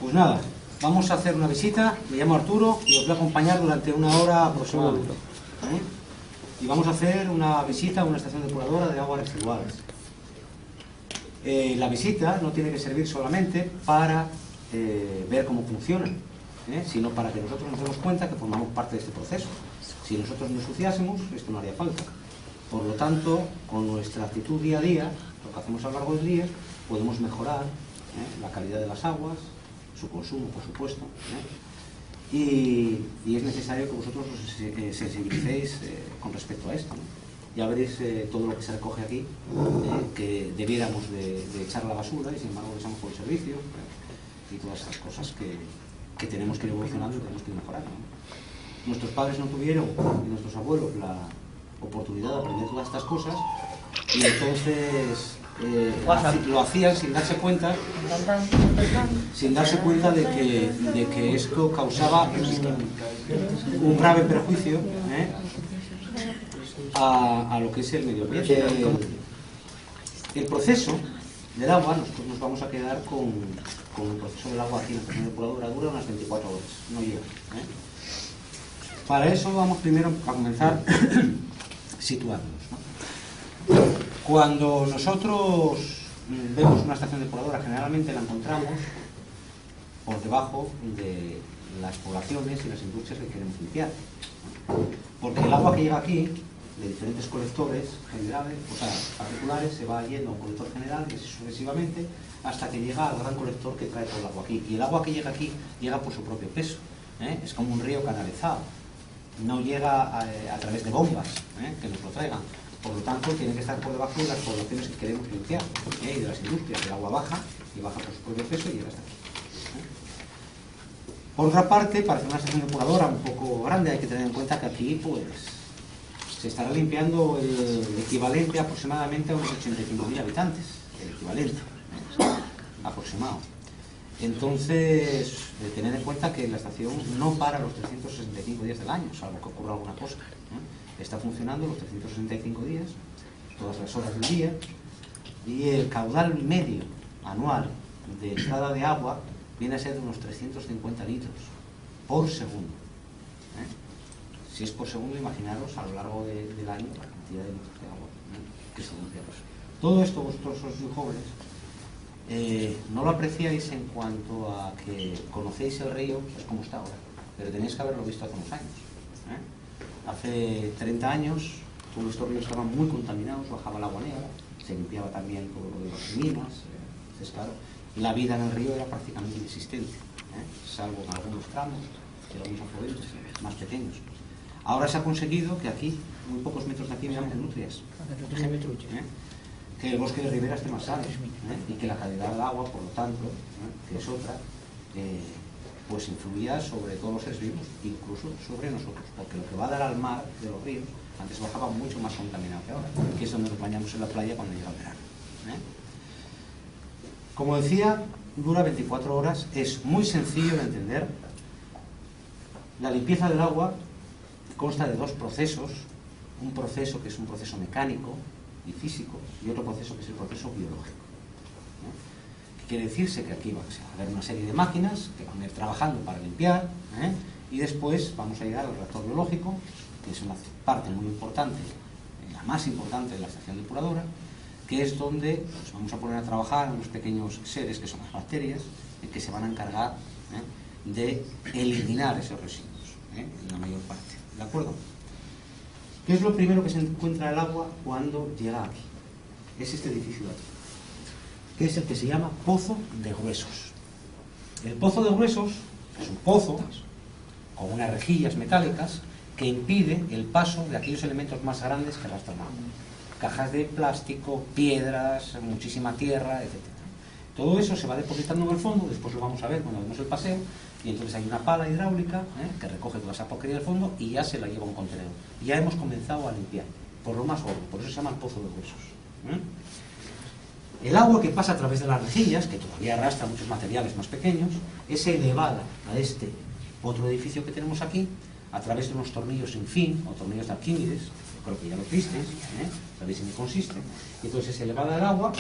Pues nada, vamos a hacer una visita. Me llamo Arturo y os voy a acompañar durante una hora aproximadamente. Y vamos a hacer una visita a una estación depuradora de aguas residuales. La visita no tiene que servir solamente para ver cómo funciona, sino para que nosotros nos demos cuenta que formamos parte de este proceso. Si nosotros nos ensuciásemos, esto no haría falta. Por lo tanto, con nuestra actitud día a día, lo que hacemos a lo largo del día, podemos mejorar la calidad de las aguas, su consumo, por supuesto, y es necesario que vosotros os sensibilicéis con respecto a esto, ¿no? Ya veréis todo lo que se recoge aquí, que debiéramos de echar a la basura y sin embargo lo echamos por el servicio, y todas esas cosas que tenemos que ir evolucionando y tenemos que ir mejorando, ¿no? Nuestros padres no tuvieron, y nuestros abuelos, la oportunidad de aprender todas estas cosas, y entonces lo hacían sin darse cuenta de que esto causaba un grave perjuicio a lo que es el medio ambiente. El proceso del agua, nosotros nos vamos a quedar con el proceso del agua aquí en la estación depuradora, dura unas 24 horas, no llega. Para eso vamos primero a comenzar situándonos, ¿no? Cuando nosotros vemos una estación depuradora, generalmente la encontramos por debajo de las poblaciones y las industrias que queremos limpiar, ¿no? Porque el agua que llega aquí, de diferentes colectores generales, o sea, particulares, se va yendo a un colector general y así sucesivamente hasta que llega al gran colector que trae todo el agua aquí. Y el agua que llega aquí llega por su propio peso, es como un río canalizado, no llega a través de bombas que nos lo traigan. Por lo tanto, tiene que estar por debajo de las poblaciones que queremos limpiar, y de las industrias. El agua baja, y baja por su propio peso y llega hasta aquí. Por otra parte, para hacer una estación depuradora un poco grande, hay que tener en cuenta que aquí pues se estará limpiando el equivalente aproximadamente a unos 85.000 habitantes. El equivalente aproximado. Entonces, tener en cuenta que la estación no para los 365 días del año, salvo que ocurra alguna cosa. Está funcionando los 365 días, todas las horas del día, y el caudal medio anual de entrada de agua viene a ser de unos 350 litros por segundo. Si es por segundo, imaginaros a lo largo del año la cantidad de litros de agua que se limpia. Todo esto vosotros sois muy jóvenes, no lo apreciáis en cuanto a que conocéis el río, es como está ahora, pero tenéis que haberlo visto hace unos años. Hace 30 años todos estos ríos estaban muy contaminados, bajaba el agua negra, se limpiaba también todo lo de las minas, entonces claro, la vida en el río era prácticamente inexistente, salvo en algunos tramos, que eran unos afluentes más pequeños. Ahora se ha conseguido que aquí, muy pocos metros de aquí, veamos nutrias, que el bosque de ribera esté más sano, y que la calidad del agua, por lo tanto, que es otra, pues influía sobre todos los seres vivos, incluso sobre nosotros, porque lo que va a dar al mar de los ríos, antes bajaba mucho más contaminado que ahora, que es donde nos bañamos en la playa cuando llega el verano. Como decía, dura 24 horas, es muy sencillo de entender. La limpieza del agua consta de dos procesos, un proceso que es un proceso mecánico y físico, y otro proceso que es el proceso biológico. Quiere decirse que aquí va a haber una serie de máquinas que van a ir trabajando para limpiar, y después vamos a llegar al reactor biológico, que es una parte muy importante, la más importante de la estación depuradora, que es donde nos vamos a poner a trabajar unos pequeños seres que son las bacterias, que se van a encargar de eliminar esos residuos, en la mayor parte. ¿De acuerdo? ¿Qué es lo primero que se encuentra el agua cuando llega aquí? Es este edificio de aquí, que es el que se llama Pozo de Gruesos. El Pozo de Gruesos es un pozo con unas rejillas metálicas que impide el paso de aquellos elementos más grandes que arrastran agua. Cajas de plástico, piedras, muchísima tierra, etc. Todo eso se va depositando en el fondo, después lo vamos a ver cuando vemos el paseo, y entonces hay una pala hidráulica que recoge toda esa porquería del fondo y ya se la lleva a un contenedor. Ya hemos comenzado a limpiar, por lo más gordo, por eso se llama el Pozo de Gruesos. El agua que pasa a través de las rejillas, que todavía arrastra muchos materiales más pequeños, es elevada a este otro edificio que tenemos aquí, a través de unos tornillos sin fin, o tornillos de Arquímedes, creo que ya lo visteis, sabéis en qué consiste, y entonces es elevada el agua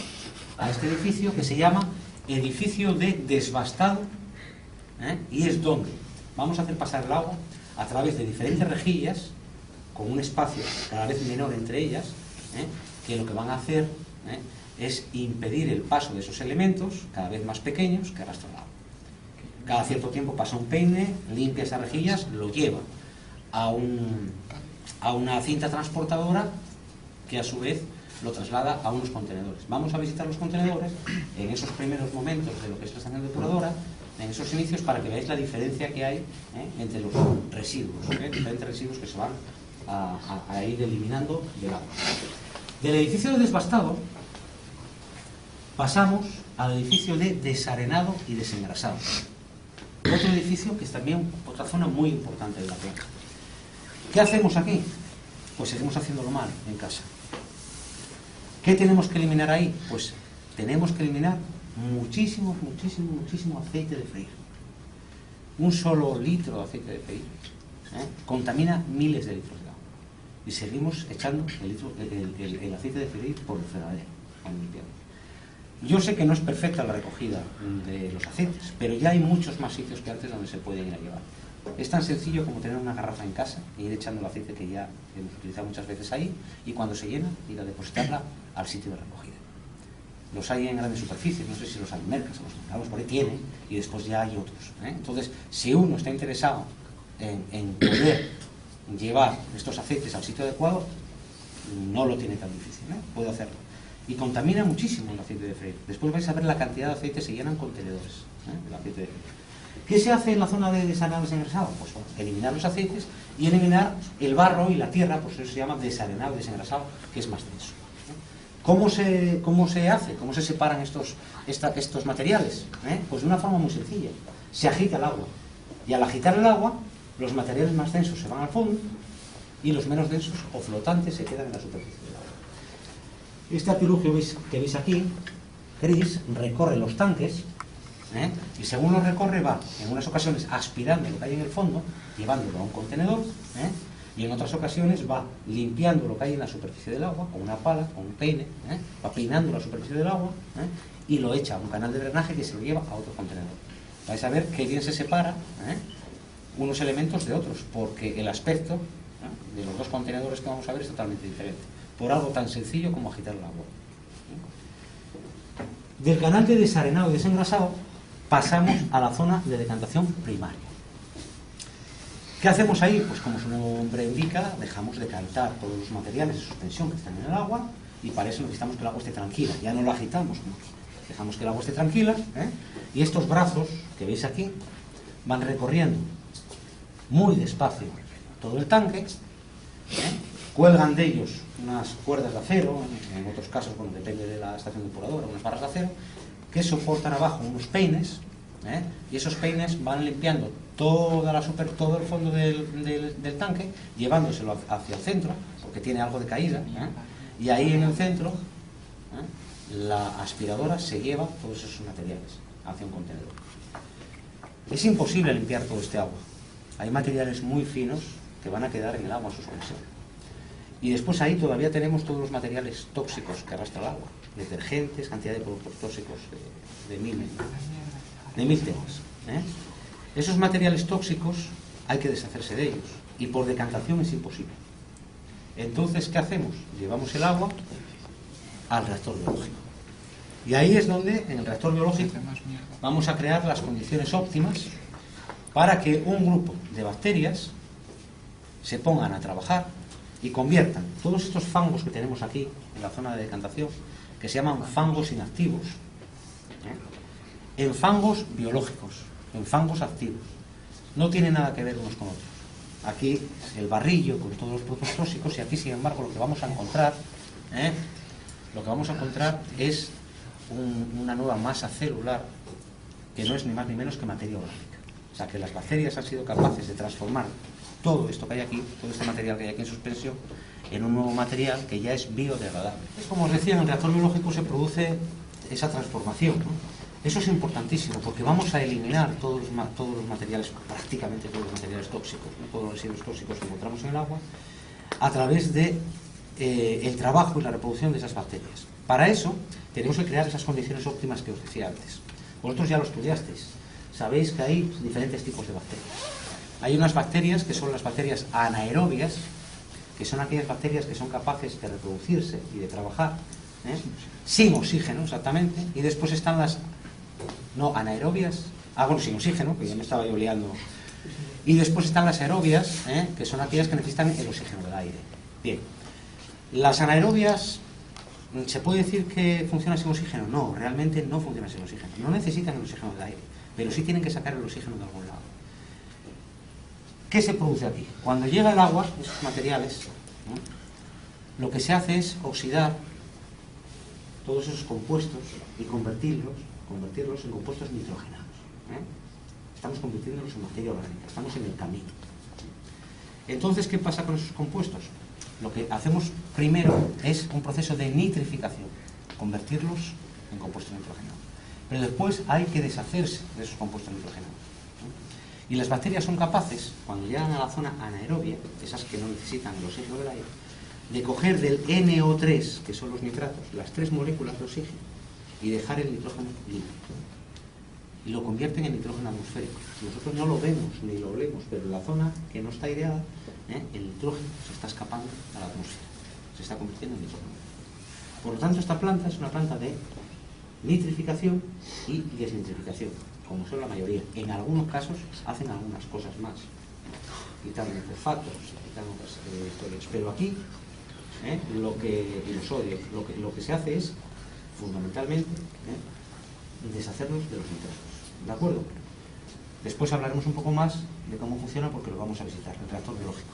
a este edificio que se llama edificio de desbastado y es donde vamos a hacer pasar el agua a través de diferentes rejillas con un espacio cada vez menor entre ellas, que lo que van a hacer es impedir el paso de esos elementos cada vez más pequeños que arrastran el agua. Cada cierto tiempo pasa un peine, limpia esas rejillas, lo lleva a una cinta transportadora que a su vez lo traslada a unos contenedores. Vamos a visitar los contenedores en esos primeros momentos de lo que es la estación depuradora, en esos inicios, para que veáis la diferencia que hay entre los residuos, diferentes residuos que se van a ir eliminando del agua. Del edificio de desbastado pasamos al edificio de desarenado y desengrasado. Otro edificio que es también otra zona muy importante de la planta. ¿Qué hacemos aquí? Pues seguimos haciéndolo mal en casa. ¿Qué tenemos que eliminar ahí? Pues tenemos que eliminar muchísimo aceite de freír. Un solo litro de aceite de freír contamina miles de litros de agua. Y seguimos echando el aceite de freír por el fregadero. Yo sé que no es perfecta la recogida de los aceites, pero ya hay muchos más sitios que antes donde se pueden ir a llevar. Es tan sencillo como tener una garrafa en casa e ir echando el aceite que ya hemos utilizado muchas veces ahí, y cuando se llena, ir a depositarla al sitio de recogida. Los hay en grandes superficies, no sé si los hay en mercas, los mercados por ahí tienen, y después ya hay otros. Entonces, si uno está interesado en poder llevar estos aceites al sitio adecuado, no lo tiene tan difícil, puede hacerlo. Y contamina muchísimo el aceite de freír. Después vais a ver la cantidad de aceite, se llenan contenedores, el aceite de freír. ¿Qué se hace en la zona de desarenado y desengrasado? Pues bueno, eliminar los aceites y eliminar el barro y la tierra, pues eso se llama desarenado y desengrasado, que es más denso. ¿Cómo se hace? ¿Cómo se separan estos materiales? Pues de una forma muy sencilla. Se agita el agua. Y al agitar el agua, los materiales más densos se van al fondo y los menos densos o flotantes se quedan en la superficie del agua. Este artilugio que veis aquí, gris, recorre los tanques, y según lo recorre va, en unas ocasiones, aspirando lo que hay en el fondo, llevándolo a un contenedor, y en otras ocasiones va limpiando lo que hay en la superficie del agua, con una pala, con un peine, va peinando la superficie del agua, y lo echa a un canal de drenaje que se lo lleva a otro contenedor. Vais a ver qué bien se separa unos elementos de otros, porque el aspecto de los dos contenedores que vamos a ver es totalmente diferente, por algo tan sencillo como agitar el agua. Del canal de desarenado y desengrasado pasamos a la zona de decantación primaria. ¿Qué hacemos ahí? Pues como su nombre indica, dejamos decantar todos los materiales de suspensión que están en el agua, y para eso necesitamos que el agua esté tranquila. Ya no lo agitamos, dejamos que el agua esté tranquila, y estos brazos que veis aquí van recorriendo muy despacio todo el tanque, cuelgan de ellos unas cuerdas de acero, en otros casos, bueno, depende de la estación depuradora, unas barras de acero, que soportan abajo unos peines, y esos peines van limpiando todo el fondo del tanque, llevándoselo hacia el centro, porque tiene algo de caída, y ahí en el centro la aspiradora se lleva todos esos materiales hacia un contenedor. Es imposible limpiar todo este agua. Hay materiales muy finos que van a quedar en el agua en suspensión. Y después ahí todavía tenemos todos los materiales tóxicos que arrastra el agua, detergentes, cantidad de productos tóxicos de mil temas. Esos materiales tóxicos hay que deshacerse de ellos, y por decantación es imposible. Entonces, ¿qué hacemos? Llevamos el agua al reactor biológico. Y ahí es donde, en el reactor biológico, vamos a crear las condiciones óptimas para que un grupo de bacterias se pongan a trabajar y conviertan todos estos fangos que tenemos aquí en la zona de decantación, que se llaman fangos inactivos, en fangos biológicos, en fangos activos. No tienen nada que ver unos con otros. Aquí el barrillo con todos los productos tóxicos, y aquí, sin embargo, lo que vamos a encontrar es una nueva masa celular que no es ni más ni menos que materia orgánica. O sea, que las bacterias han sido capaces de transformar todo esto que hay aquí, todo este material que hay aquí en suspensión, en un nuevo material que ya es biodegradable. Es como os decía, en el reactor biológico se produce esa transformación, Eso es importantísimo, porque vamos a eliminar todos los materiales, prácticamente todos los materiales tóxicos, todos los residuos tóxicos que encontramos en el agua, a través de el trabajo y la reproducción de esas bacterias. Para eso tenemos que crear esas condiciones óptimas que os decía antes. Vosotros ya lo estudiasteis. sabéis que hay diferentes tipos de bacterias. Hay unas bacterias que son las bacterias anaerobias, que son aquellas bacterias que son capaces de reproducirse y de trabajar sin oxígeno, exactamente, y después están las no anaerobias, bueno, sin oxígeno, que ya me estaba yo liando, y después están las aerobias, que son aquellas que necesitan el oxígeno del aire. Bien, las anaerobias, ¿se puede decir que funcionan sin oxígeno? No, realmente no funcionan sin oxígeno, no necesitan el oxígeno del aire, pero sí tienen que sacar el oxígeno de algún lado. ¿Qué se produce aquí? Cuando llega el agua, esos materiales, lo que se hace es oxidar todos esos compuestos y convertirlos en compuestos nitrogenados. Estamos convirtiéndolos en materia orgánica, estamos en el camino. Entonces, ¿qué pasa con esos compuestos? Lo que hacemos primero es un proceso de nitrificación, convertirlos en compuestos nitrogenados. Pero después hay que deshacerse de esos compuestos nitrogenados. Y las bacterias son capaces, cuando llegan a la zona anaerobia, esas que no necesitan el oxígeno del aire, de coger del NO3, que son los nitratos, las 3 moléculas de oxígeno, y dejar el nitrógeno libre. Y lo convierten en nitrógeno atmosférico. Nosotros no lo vemos ni lo olemos, pero en la zona que no está aireada, el nitrógeno se está escapando a la atmósfera, se está convirtiendo en nitrógeno. Por lo tanto, esta planta es una planta de nitrificación y desnitrificación, como son la mayoría. En algunos casos hacen algunas cosas más, quitan fosfatos, quitan otras historias, pero aquí y los óleos, lo que se hace es fundamentalmente deshacernos de los nitratos, ¿de acuerdo? Después hablaremos un poco más de cómo funciona, porque lo vamos a visitar, el reactor biológico.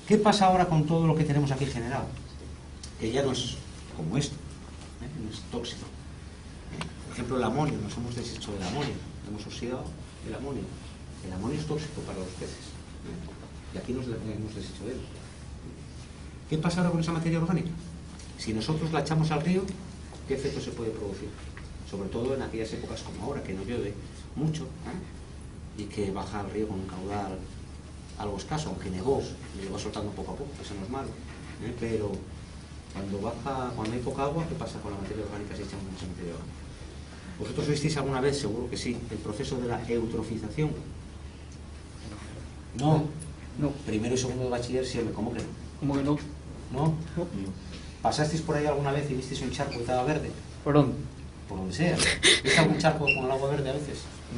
¿Qué pasa ahora con todo lo que tenemos aquí generado? Que ya no es como esto, no es tóxico. Por ejemplo, el amonio, nos hemos deshecho del amonio, hemos oxidado el amonio. El amonio es tóxico para los peces, y aquí nos hemos deshecho de él. ¿Qué pasa ahora con esa materia orgánica? Si nosotros la echamos al río, ¿qué efecto se puede producir? Sobre todo en aquellas épocas como ahora, que no llueve mucho, y que baja el río con un caudal algo escaso, aunque negó, y lo va soltando poco a poco, eso no es malo, pero cuando hay poca agua, ¿qué pasa con la materia orgánica si echamos mucha materia orgánica? ¿Vosotros visteis alguna vez, seguro que sí, el proceso de la eutrofización? No. Primero y segundo de bachiller siempre, ¿cómo que no? ¿Cómo que no? ¿No? ¿Pasasteis por ahí alguna vez y visteis un charco que estaba verde? ¿Por dónde? Por donde sea. ¿Viste algún charco con el agua verde a veces?